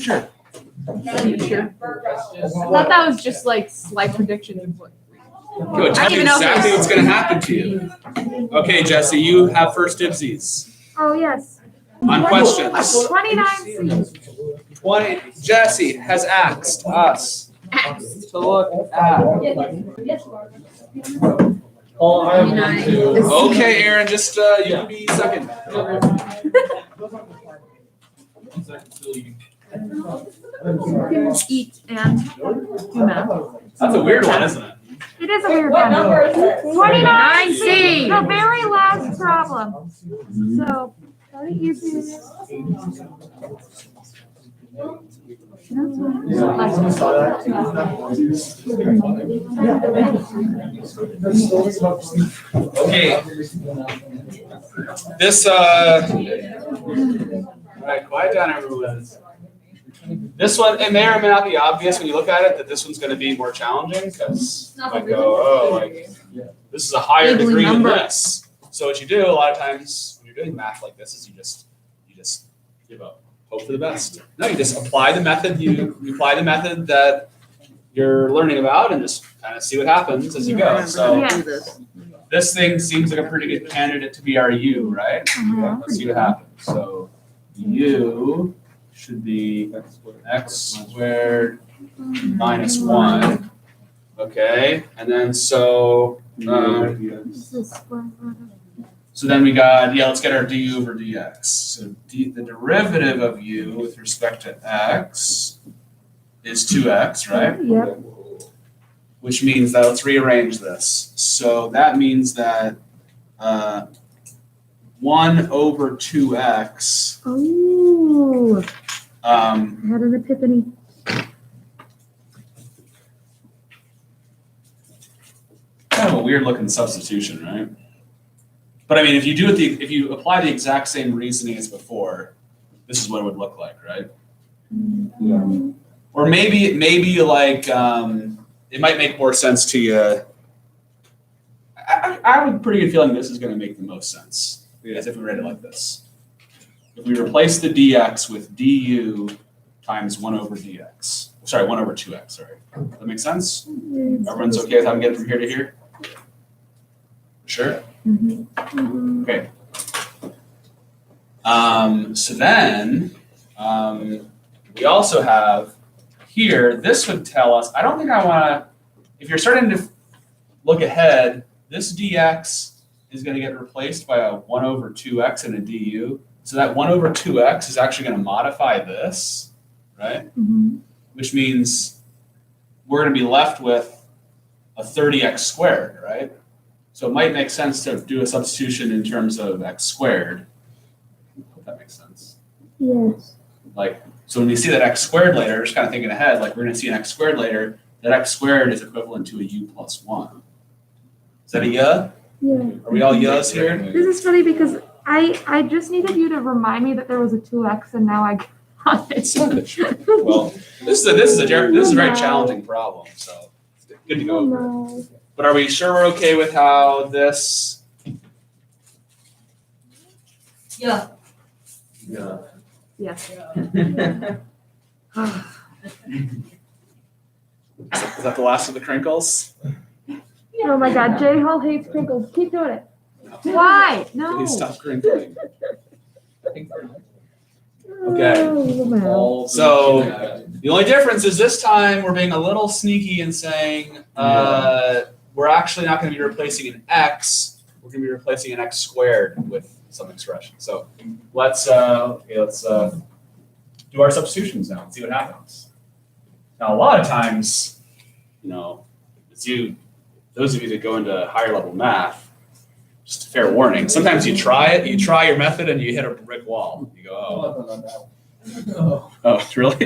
Sure. Sure. I thought that was just like slight prediction of what. Good. Tell me exactly what's going to happen to you. Okay, Jesse, you have first dibsies Oh, yes. on questions. 29 C. 20. Jesse has asked us to look at. Oh, I have one too. Okay, Aaron, just you can be second. Eat and do math. That's a weird one, isn't it? It is a weird What one. number is it? 29 C. C. The very last problem. So, very easy. Okay. This all right, quiet down everyone. This one, it may or may not be obvious when you look at it that this one's going to be more challenging because you might go, oh, like this is a higher Big degree than number. this. So what you do a lot of times when you're doing math like this is you just give up, hope for the best. No, you just apply the method. You apply the method that you're learning about and just kind of see what happens as you go. So Yeah. this thing seems like a pretty good candidate to be our U, right? Let's see what happens. So U should be x squared minus 1. Okay, and then so so then we got, let's get our du over dx. So the derivative of u with respect to x is 2x, right? Yep. Which means that, let's rearrange this. So that means that 1 over 2x. Oh, I had an epiphany. Kind of a weird looking substitution, right? But I mean, if you apply the exact same reasoning as before, this is what it would look like, right? Yeah. Or maybe like it might make more sense to you. I have a pretty good feeling this is going to make the most sense, as if we read it like this. If we replace the dx with du times 1 over dx. Sorry, 1 over 2x, sorry. Does that make sense? Everyone's okay with how we get from here to here? Sure? Okay. So then we also have here, this would tell us, I don't think I want to, if you're starting to look ahead, this dx is going to get replaced by a 1 over 2x and a du. So that 1 over 2x is actually going to modify this, right? Which means we're going to be left with a 30x squared, right? So it might make sense to do a substitution in terms of x squared. I hope that makes sense. Yes. Like, so when we see that x squared later, just kind of thinking ahead, like we're going to see an x squared later, that x squared is equivalent to a u plus 1. Is that a yeah? Yeah. Are we all yes here? This is funny because I just needed you to remind me that there was a 2x and now I got it. Well, this is a very challenging problem, so it's good to go over it. But are we sure we're okay with how this? Yeah. Yeah. Yeah. Is that the last of the crinkles? Oh my God, J Hall hates crinkles. Keep doing it. Why? No. Please stop crinkling. Oh, So the only difference is this time we're being a little sneaky and saying we're actually not going to be replacing an x. We're going to be replacing an x squared with some expression. So let's do our substitutions now and see what happens. Now a lot of times, those of you that go into higher level math, just a fair warning. Sometimes you try your method and you hit a brick wall. You go, oh, really?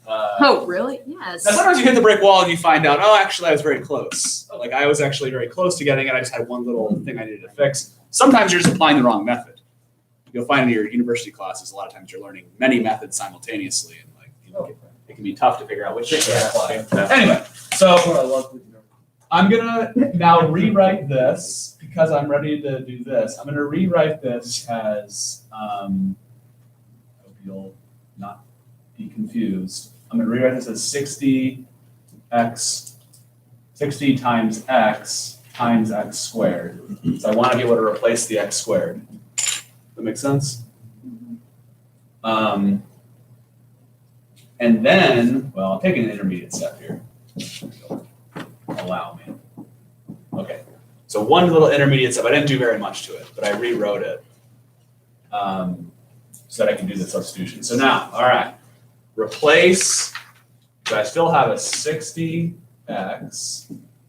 Oh, really? Yes. Now sometimes you hit the brick wall and you find out, oh, actually I was very close. Like I was actually very close to getting it. I just had one little thing I needed to fix. Sometimes you're just applying the wrong method. You'll find in your university classes, a lot of times you're learning many methods simultaneously, and it can be tough to figure out which to apply. Anyway, so I'm gonna now rewrite this because I'm ready to do this. I'm gonna rewrite this as I hope you'll not be confused, I'm gonna rewrite this as 60 times x times x squared. So I want to be able to replace the x squared. That make sense? And then, well, I'll take an intermediate step here. Allow me. Okay, so one little intermediate step. I didn't do very much to it, but I rewrote it so that I can do the substitution. So now, all right, replace. So I still have a 60x.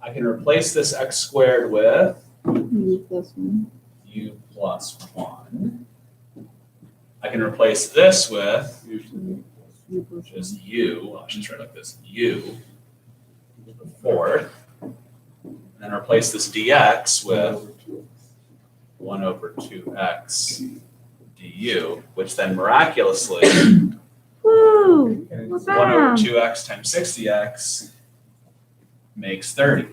I can replace this x squared with U plus 1. u plus 1. I can replace this with, which is u, well, I should try it like this, u to the fourth. And then replace this dx with 1 over 2x du, which then miraculously, Woo! 1 over 2x times 60x makes 30.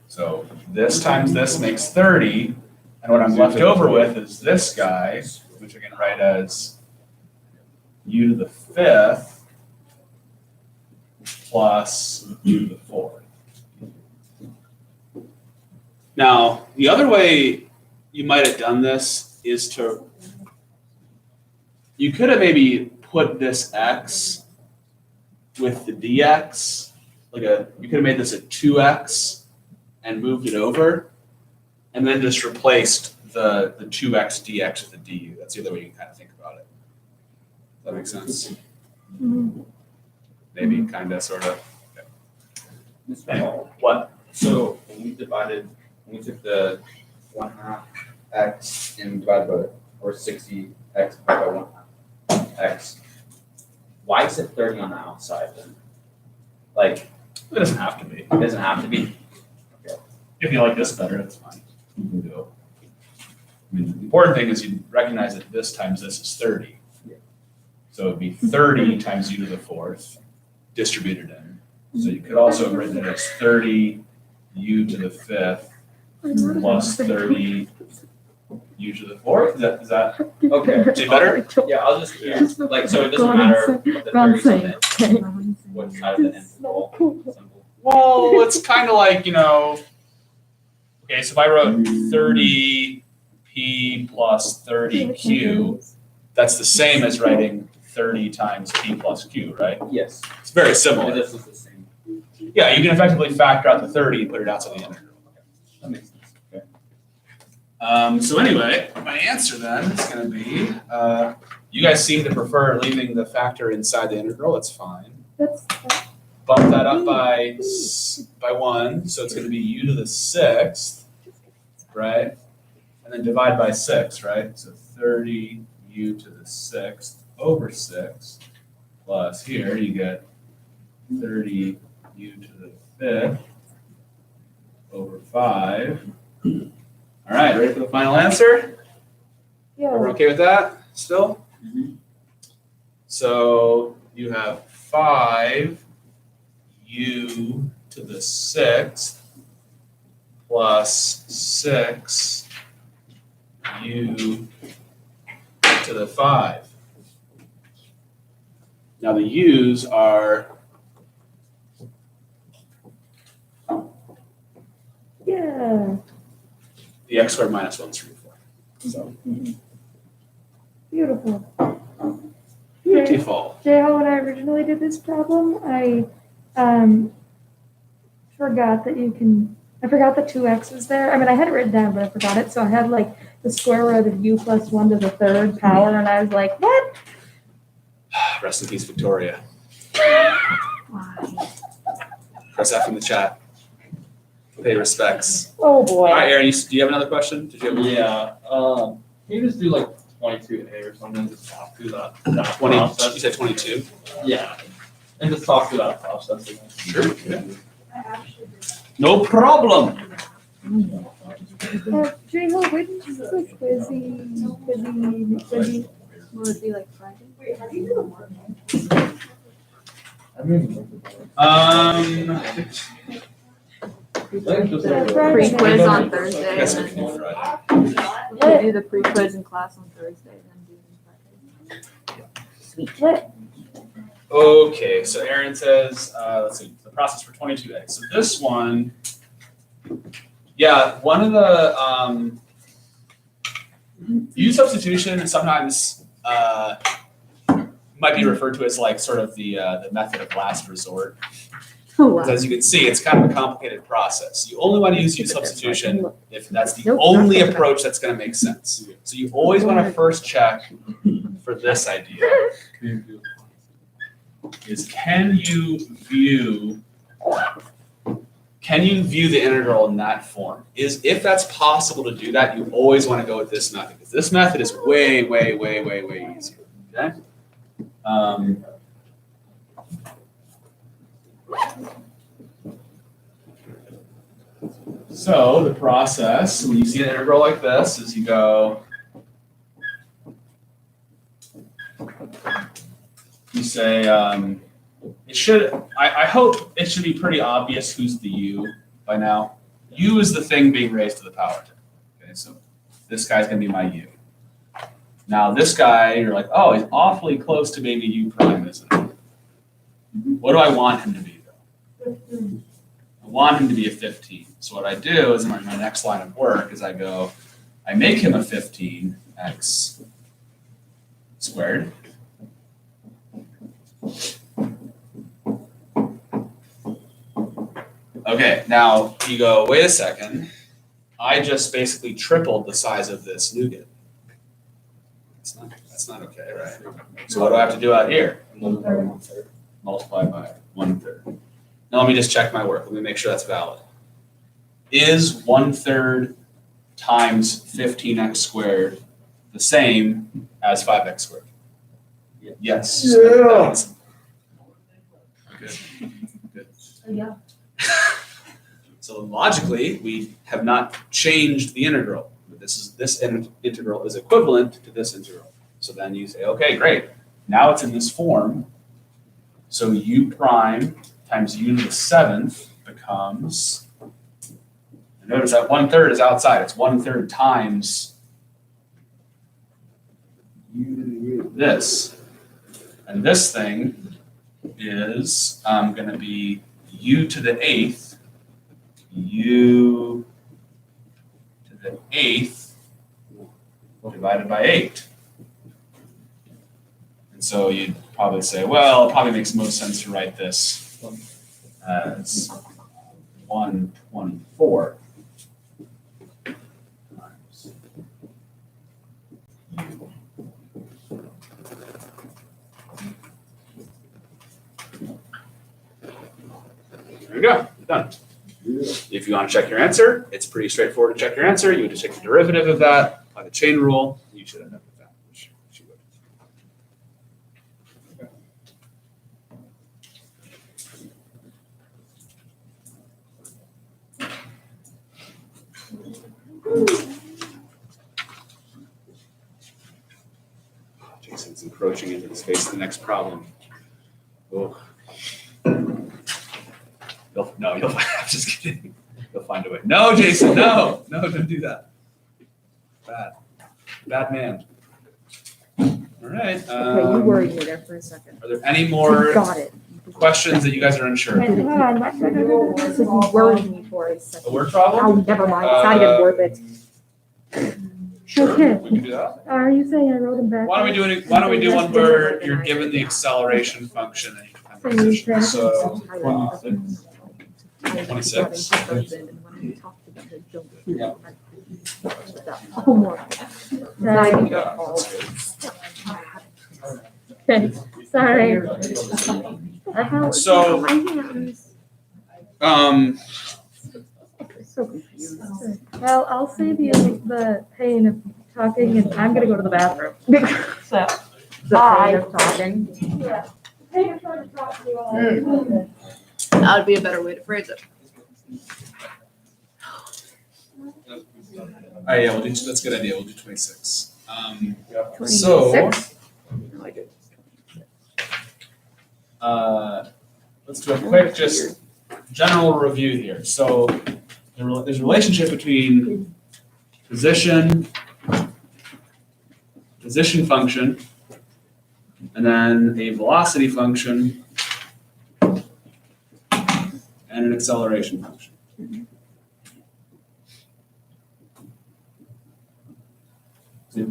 So this times this makes 30, and what I'm left over with is this guy, which I can write as u to the fifth plus u to the fourth. Now, the other way you might have done this is to, you could have put this x with the dx, you could have made this a 2x and moved it over, and then just replaced the 2x dx with the du. That's the other way you can kind of think about it. Does that make sense? Mhm. Maybe, kind of, sort of. Mr. Anyway, Hall, what? so when we took the 1/2 x and divided by, or 60x divided by 1/2 x, why is it 30 on the outside then? Like, It doesn't have to be. it doesn't have to be. If you like this better, that's fine. You can do it. I mean, the important thing is you recognize that this times this is 30. Yeah. So it'd be 30 times u to the fourth distributed in. So you could also have written it as 30 u to the fifth plus 30 u to the fourth. Is that Okay. is it better? Yeah, I'll just, like, so it doesn't matter what the 30 is on it, what side of the integral symbol. Well, it's kind of like, okay, so if I wrote 30p plus 30q, that's the same as writing 30 times p plus q, right? Yes. It's very It similar. is the same. Yeah, you can effectively factor out the 30 and put it outside the integral. That makes sense. Okay. So anyway, my answer then is going to be, you guys seem to prefer leaving the factor inside the integral. That's fine. That's Bump that up by 1, so it's going to be u to the sixth, right? And then divide by 6, right? So 30 u to the sixth over 6 plus here you get 30 u to the fifth over 5. All right, ready for the final answer? Everyone okay with that still? Mhm. So you have 5 u to the sixth plus 6 u to the 5. Now the u's are Yeah. the x squared minus 1 through 4. So Beautiful. beautiful. Jay, when I originally did this problem, I forgot that I forgot the 2x was there. I mean, I had it written down, but I forgot it. So I had like the square root of u plus 1 to the third power, and I was like, what? Rest in peace, Victoria. Why? Press F in the chat. Pay respects. Oh All boy. right, Aaron, do you have another question? Did you have Yeah, can you just do like 22A or something, just talk through that 20? You process? said 22. Yeah, and just talk through that process again. Sure. No problem. Jay, when is the quizzy? Will it be like Friday? Pre-quiz on I Thursday. guess we And can do Friday. then we do the pre-quiz in class on Thursday, then do Sweet. Okay, so Aaron says, let's see, the process for 22A. So this one, yeah, one of the U substitution is sometimes might be referred to as like sort of the method of last resort. Oh, Because as you can see, it's kind of a complicated process. You only want to use U substitution if that's the Nope, only not good. approach that's going to make sense. So you always want to first check for this idea is can you view the integral in that form? If that's possible to do that, you always want to go with this method because this method is way easier. Okay. So the process, when you see an integral like this, is you go, you say, I hope it should be pretty obvious who's the u by now. U is the thing being raised to the power. Okay, so this guy's gonna be my u. Now this guy, you're like, oh, he's awfully close to maybe u prime, isn't he? What do I want him to be though? I want him to be a 15. So what I do is in my next line of work is I make him a 15x squared. Okay, now you go, wait a second. I just basically tripled the size of this nougat. That's not okay, right? So what do I have to do out here? Multiply by 1/3. Now let me just check my work. Let me make sure that's valid. Is 1/3 times 15x squared the same as 5x squared? Yes. Yeah. Good. Good. Yeah. So logically, we have not changed the integral. This integral is equivalent to this integral. So then you say, okay, great. Now it's in this form. So u prime times u to the 7th becomes, and notice that 1/3 is outside. It's 1/3 times this. And this thing is going to be u to the 8th, u to the 8th divided by 8. And so you'd probably say, well, it probably makes most sense to write this as 1/24 times u. There we go, done. If you want to check your answer, it's pretty straightforward to check your answer. You would just take the derivative of that, apply the chain rule, and you should end up with that, which you would. Jason's encroaching into the space of the next problem. Oh. I'm just kidding. You'll find a way. No, Jason, no, don't do that. Bad man. All right. Okay, you worried me there for a second. Are there any more Got it. questions that you guys are unsure Wait, of? hold on, what? Because you worried me for a A second. word problem? Oh, never mind. It's not even worth it. Sure, Okay. we can do that. Are you saying I wrote them back? Why don't we do one where you're given the acceleration function and you find the position? So 26. Homework. Right. Yeah, that's good. Okay, sorry. I have So- my hands. So confused. Well, I'll save you the pain of talking, and I'm gonna go to the bathroom. So. The pain of talking. Pain of trying to talk to you all. That would be a better way to phrase it. All right, yeah, that's a good idea. We'll do 26. So, 26? let's do a quick, just general review here. So, there's a relationship between position function and then a velocity function, and an acceleration function.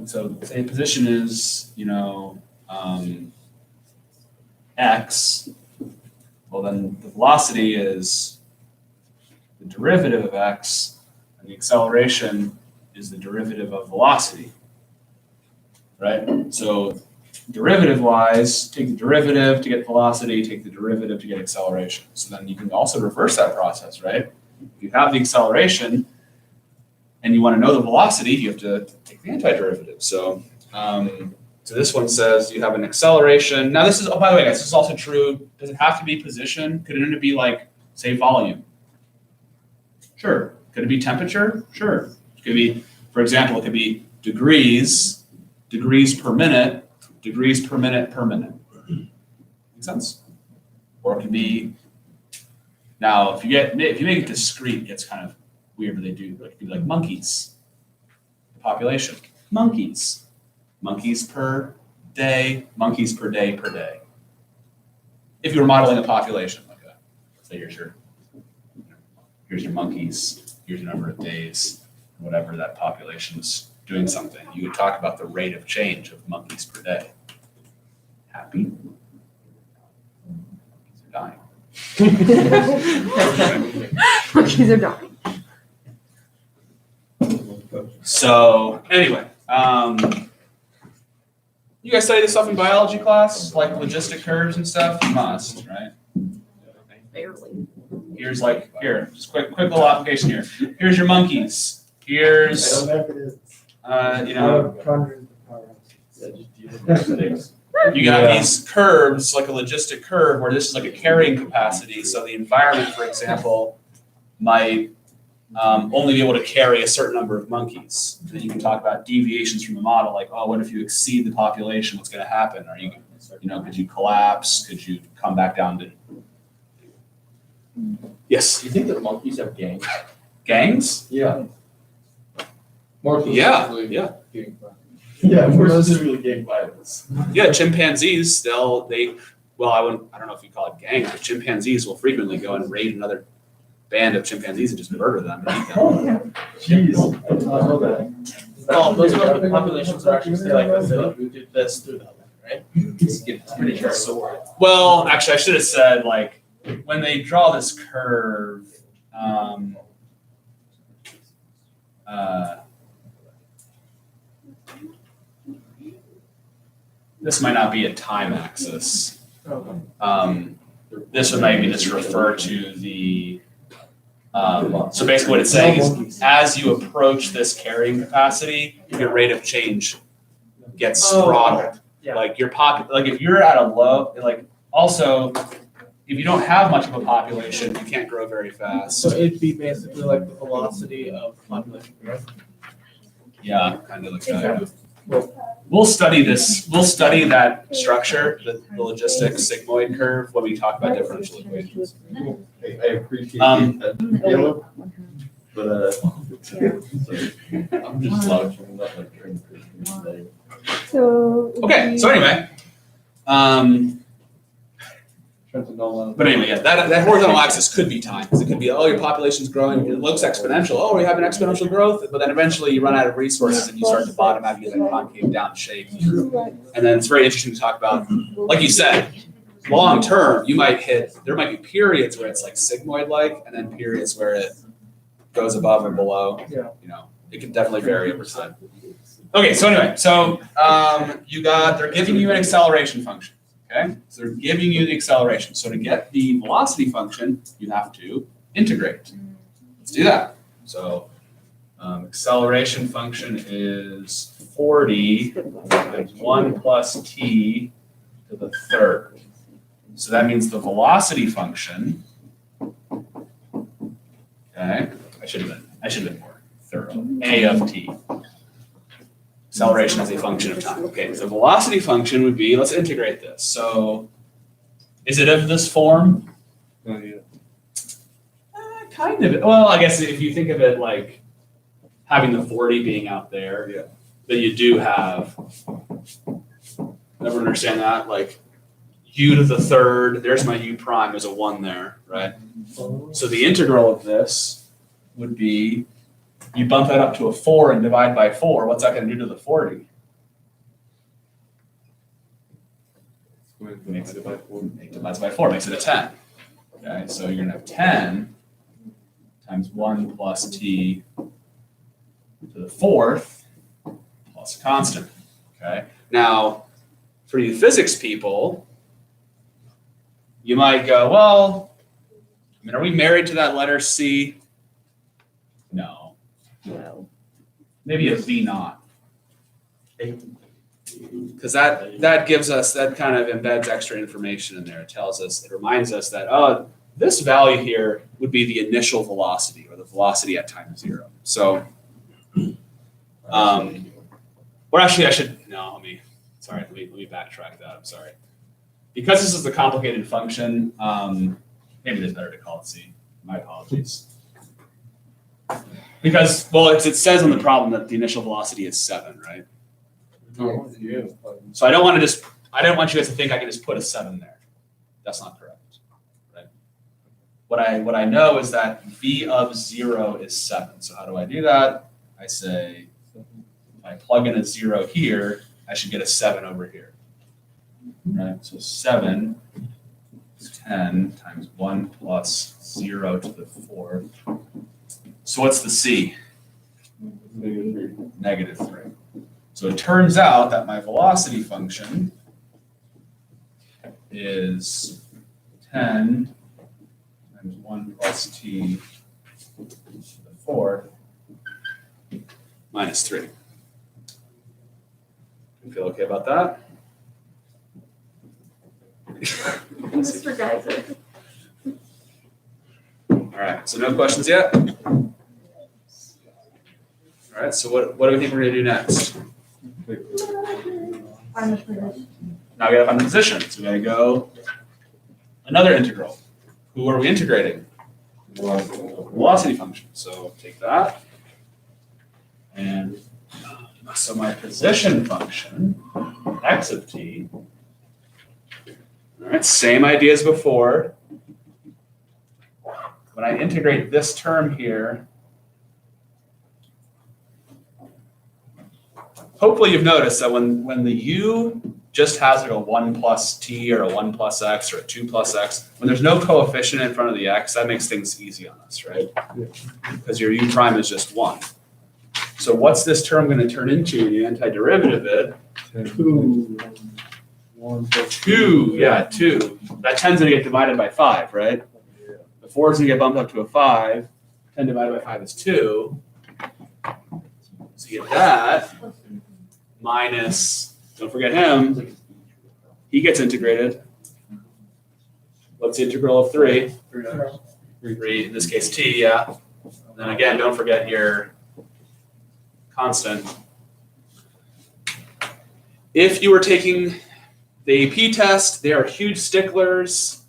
So say position is, x, well then the velocity is the derivative of x, and the acceleration is the derivative of velocity, right? So derivative-wise, take the derivative to get velocity, take the derivative to get acceleration. So then you can also reverse that process, right? If you have the acceleration and you want to know the velocity, you have to take the antiderivative. So this one says you have an acceleration. Now this is, oh, by the way, guys, this is also true. Does it have to be position? Could it be like, say, volume? Sure. Could it be temperature? Sure. It could be, for example, it could be degrees per minute per minute. Make sense? Or it could be, now if you make it discrete, it gets kind of weird, but they do, it could be like monkeys. The population. Monkeys per day per day. If you were modeling a population like that, say here's your monkeys, here's your number of days, whatever that population is doing something. You would talk about the rate of change of monkeys per day. Happy? Monkeys are dying. Monkeys are dying. So anyway, you guys study this stuff in biology class, like logistic curves and stuff? You must, right? Barely. Here's just quick little application here. Here's your monkeys. Here's, you got these curves, like a logistic curve, where this is like a carrying capacity. So the environment, for example, might only be able to carry a certain number of monkeys. Then you can talk about deviations from the model, like, oh, what if you exceed the population? What's going to happen? Are you, could you collapse? Could you come back down to? Yes. Do you think that monkeys have gangs? Gangs? Yeah. More Yeah. specifically, Yeah. gang violence. Yeah, more specifically gang violence. Yeah. Chimpanzees. I don't know if you call it gangs, but chimpanzees will frequently go and raid another band of chimpanzees and just murder them and eat them. Jeez, I did not know that. Well, those populations are actually say like this, we did this through that one, right? It's pretty sure. Well, actually, I should have said, like, when they draw this curve, this might not be a time axis. This would maybe just refer to the, so basically what it's saying is, as you approach this carrying capacity, your rate of change gets throttled. Yeah. Like if you're at a low, like, also, if you don't have much of a population, you can't grow very fast. So it'd be basically like the velocity of population growth. Yeah, kind of like that. We'll study this. We'll study that structure, the logistic sigmoid curve, when we talk about differential equations. I appreciate Um, that, yellow, but I'm just slouching, not like trying to. So. Okay, so anyway, but anyway, yeah, that horizontal axis could be time, because it could be, oh, your population's growing, it looks exponential, oh, we have an exponential growth, but then eventually you run out of resources and you start to bottom out, you get that concave down shape. And then it's very interesting to talk about, like you said, long term, there might be periods where it's like sigmoid-like, and then periods where it goes above and below. Yeah. It can definitely vary over time. Okay, so anyway, they're giving you an acceleration function. Okay, so they're giving you the acceleration. So to get the velocity function, you have to integrate. Let's do that. So acceleration function is 40 times 1 plus t to the third. So that means the velocity function. Okay, I should have been more thorough. A of t. Acceleration is a function of time. Okay, so velocity function would be, let's integrate this. So is it of this form? Oh, yeah. Kind of. Well, I guess if you think of it like having the 40 being out there, Yeah. then you do have Everyone understand that? Like u to the third, there's my u prime, there's a 1 there, right? So the integral of this would be, you bump that up to a 4 and divide by 4. What's that going to do to the 40? Makes it divides by 4, makes it a 10. Okay, so you're going to have 10 times 1 plus t to the 4th plus a constant. Okay, now for you physics people, you might go, well, I mean, are we married to that letter C? No. No. Maybe a V naught. Because that gives us, that kind of embeds extra information in there. It tells us, it reminds us that, oh, this value here would be the initial velocity, or the velocity at time 0. So, or actually I should, no, let me backtrack that, I'm sorry. Because this is a complicated function, maybe it is better to call it C. My apologies. Because, well, it says on the problem that the initial velocity is 7, right? So I don't want you guys to think I can just put a 7 there. That's not correct, right? What I know is that V of 0 is 7. So how do I do that? I say, if I plug in a 0 here, I should get a 7 over here. Right, so 7 is 10 times 1 plus 0 to the 4th. So what's the C? Negative 3. So it turns out that my velocity function is 10 times 1 plus t to the 4th minus 3. You feel okay about that? Mr. Geyser. All right, so no questions yet? All right, so what do we think we're gonna do next? Find the position. Now we gotta find the position, so we gotta go another integral. Who are we integrating? Velocity function, so take that. And so my position function, x of t, all right, same idea as before. When I integrate this term here, hopefully you've noticed that when the u just has like a 1 plus t or a 1 plus x or a 2 plus x, when there's no coefficient in front of the x, that makes things easy on us, right? Because your u prime is just 1. So what's this term going to turn into when you antiderivative it? 2. 2, yeah, 2. That 10's going to get divided by 5, right? The 4 is going to get bumped up to a 5. 10 divided by 5 is 2. So you get that minus, don't forget him, he gets integrated. What's the integral of 3? 3, in this case t, yeah. And then again, don't forget your constant. If you were taking the AP test, they are huge sticklers.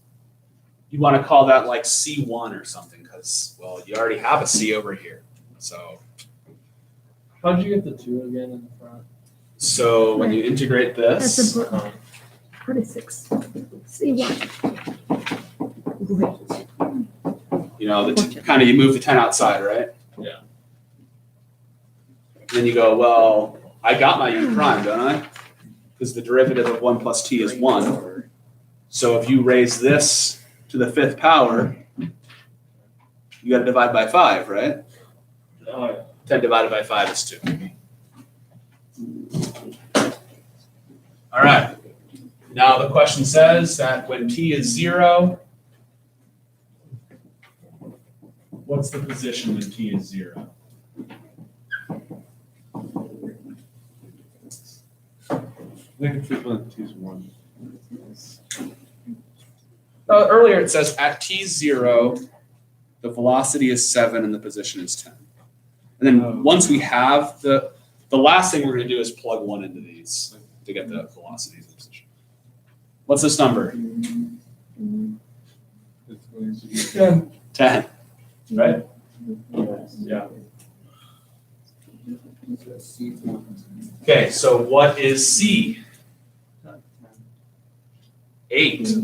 You want to call that like C1 or something because, well, you already have a C over here. So How'd you get the 2 again in the front? So when you integrate That's this, a 46. C1. you know, kind of you move the 10 outside, right? Yeah. Then you go, well, I got my u prime, don't I? Because the derivative of 1 plus t is 1. So if you raise this to the 5th power, you got to divide by 5, right? Oh, yeah. 10 divided by 5 is 2. All right. Now the question says that when t is 0, what's the position when t is 0? Earlier it says at t0, the velocity is 7 and the position is 10. And then once we have the last thing we're going to do is plug 1 into these to get the velocities and position. What's this number? 10, right? Yeah. Okay, so what is C? 8.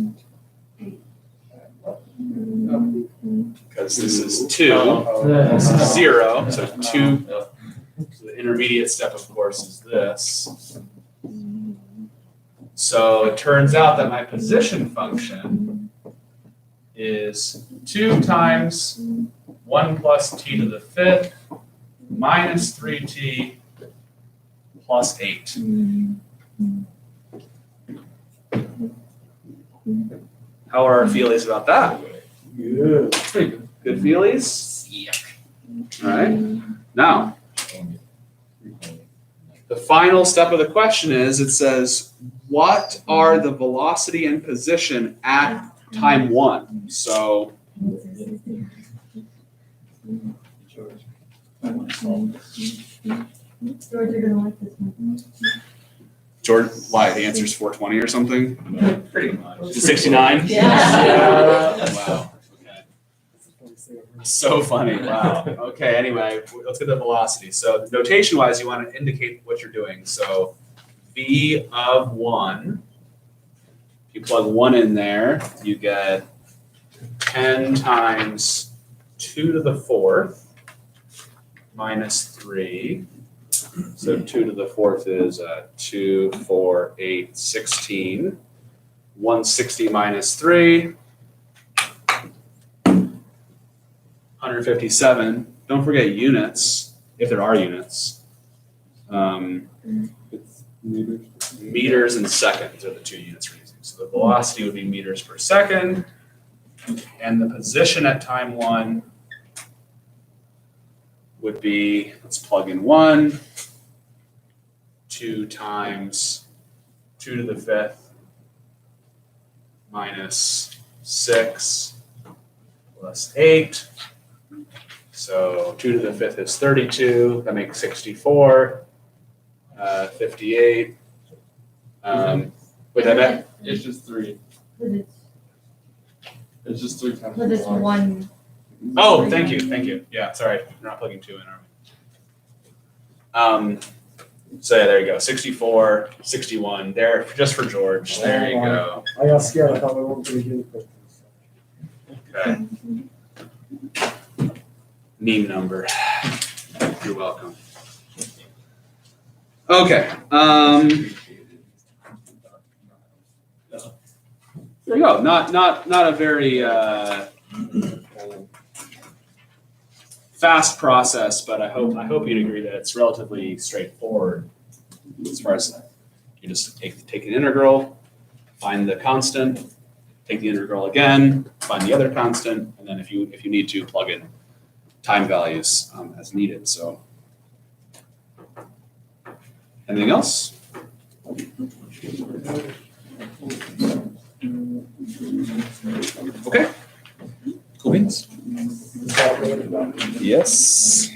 Because this is 2, this is 0, so 2. So the intermediate step, of course, is this. So it turns out that my position function is 2 times 1 plus t to the 5th minus 3t plus 8. How are our feelies about that? Good. Pretty good. Good feelies? Yeah. All right. Now, the final step of the question is, it says, what are the velocity and position at time 1? So George, you're gonna like this one. George, why? The answer is 420 or something? Pretty much. 69? Yeah. Wow. Okay. So funny. Wow. Okay, anyway, let's get the velocity. So notation wise, you want to indicate what you're doing. So v of 1, if you plug 1 in there, you get 10 times 2 to the 4th minus 3. So 2 to the 4th is 2, 4, 8, 16. 160 minus 3. 157. Don't forget units, if there are units. It's meters. Meters and seconds are the 2 units we're using. So the velocity would be meters per second. And the position at time 1 would be, let's plug in 1, 2 times 2 to the 5th minus 6 plus 8. So 2 to the 5th is 32, that makes 64, 58. Wait, that meant, It's just 3. Cause It's just 3 times. it's one. oh, thank you. Yeah, sorry, we're not plugging 2 in, are we? So yeah, there you go, 64, 61, there, just for George, there you go. I got scared, I thought we weren't gonna get it. Okay. Meme number. You're welcome. Okay. There you go. Not a very fast process, but I hope you'd agree that it's relatively straightforward as far as you just take an integral, find the constant, take the integral again, find the other constant, and then if you need to, plug in time values as needed. So, anything else? Okay. Cool beans. Yes.